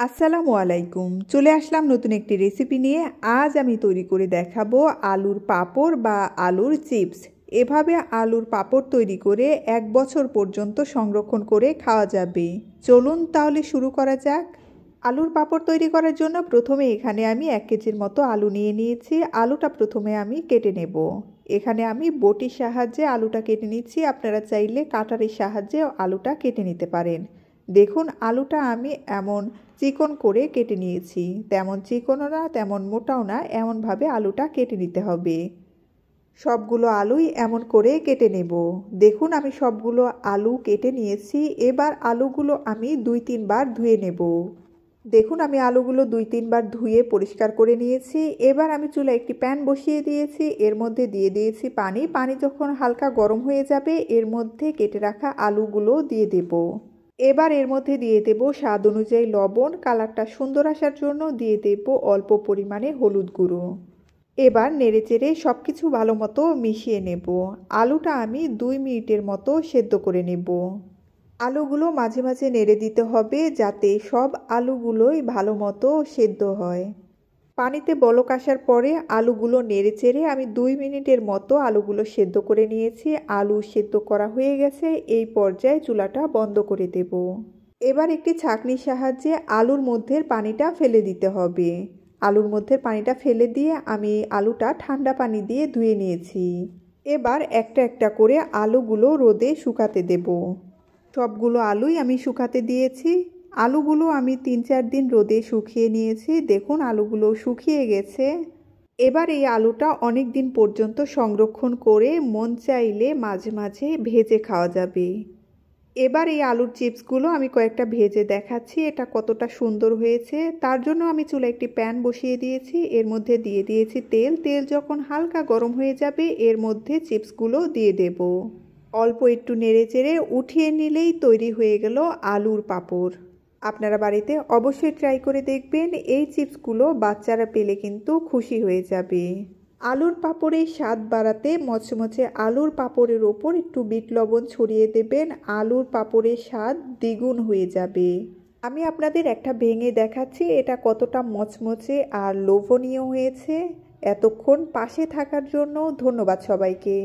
আসসালামু আলাইকুম। চলে আসলাম নতুন একটি রেসিপি নিয়ে। আজ আমি তৈরি করে দেখাবো আলুর পাঁপড় বা আলুর চিপস। এভাবে আলুর পাঁপড় তৈরি করে 1 বছর পর্যন্ত সংরক্ষণ করে খাওয়া যাবে। চলুন তাহলে শুরু করা যাক। আলুর পাঁপড় তৈরি করার জন্য প্রথমে এখানে আমি 1 কেজির মতো আলু নিয়ে নিয়েছি। আলুটা প্রথমে আমি কেটে নেব। এখানে আমি বটির সাহায্যে আলুটা কেটে নিচ্ছি। আপনারা চাইলে কাটারের সাহায্যে আলুটা কেটে নিতে পারেন। দেখুন আলুটা আমি এমন চিকন করে কেটে নিয়েছি। তেমন চিকনও না তেমন মোটাও না, এমনভাবে আলুটা কেটে নিতে হবে। সবগুলো আলুই এমন করে কেটে নেব। দেখুন আমি সবগুলো আলু কেটে নিয়েছি। এবার আলুগুলো আমি 2-3 বার ধুয়ে নেব। দেখুন আমি আলুগুলো 2-3 বার ধুয়ে পরিষ্কার করে নিয়েছি। এবার আমি চুলায় একটি প্যান বসিয়ে দিয়েছি। এর মধ্যে দিয়ে দিয়েছি পানি। পানি যখন হালকা গরম হয়ে যাবে এর মধ্যে কেটে রাখা আলুগুলো দিয়ে দেব। এবার এর মধ্যে দিয়ে দেব স্বাদ অনুযায়ী লবণ, কালারটা সুন্দর আসার জন্য দিয়ে দেব অল্প পরিমাণে হলুদ গুঁড়ো। এবার নেড়েচেড়ে সব কিছু ভালো মতো মিশিয়ে নেব। আলুটা আমি 2 মিনিটের মতো সেদ্ধ করে নেব। আলুগুলো মাঝে মাঝে নেড়ে দিতে হবে যাতে সব আলুগুলোই ভালো মতো সেদ্ধ হয়। পানিতে বলক আসার পরে আলুগুলো নেড়েচেড়ে আমি 2 মিনিটের মতো আলুগুলো সেদ্ধ করে নিয়েছি। আলু সেদ্ধ করা হয়ে গেছে। এই পর্যায়ে চুলাটা বন্ধ করে দেব। এবার একটি ছাঁকনির সাহায্যে আলুর মধ্যের পানিটা ফেলে দিতে হবে। আলুর মধ্যে পানিটা ফেলে দিয়ে আমি আলুটা ঠান্ডা পানি দিয়ে ধুয়ে নিয়েছি। এবার একটা একটা করে আলুগুলো রোদে শুকাতে দেব। সবগুলো আলুই আমি শুকাতে দিয়েছি। আলুগুলো আমি 3-4 দিন রোদে শুকিয়ে নিয়েছি। দেখুন আলুগুলো শুকিয়ে গেছে। এবার এই আলুটা অনেক দিন পর্যন্ত সংরক্ষণ করে মন চাইলে মাঝে মাঝে ভেজে খাওয়া যাবে। এবার এই আলুর চিপসগুলো আমি কয়েকটা ভেজে দেখাচ্ছি এটা কতটা সুন্দর হয়েছে। তার জন্য আমি চুলায় একটি প্যান বসিয়ে দিয়েছি। এর মধ্যে দিয়ে দিয়েছি তেল। তেল যখন হালকা গরম হয়ে যাবে এর মধ্যে চিপসগুলো দিয়ে দেব। অল্প একটু নেড়েচেড়ে উঠিয়ে নিলেই তৈরি হয়ে গেল আলুর পাঁপড়। আপনারা বাড়িতে অবশ্যই ট্রাই করে দেখবেন। এই চিপসগুলো বাচ্চারা পেলে কিন্তু খুশি হয়ে যাবে। আলুর পাঁপড়ের স্বাদ বাড়াতে মচমচে আলুর পাঁপড়ের ওপর একটু বিট লবণ ছড়িয়ে দেবেন। আলুর পাঁপড়ের স্বাদ দ্বিগুণ হয়ে যাবে। আমি আপনাদের একটা ভেঙে দেখাচ্ছি এটা কতটা মচমচে আর লোভনীয় হয়েছে। এতক্ষণ পাশে থাকার জন্য ধন্যবাদ সবাইকে।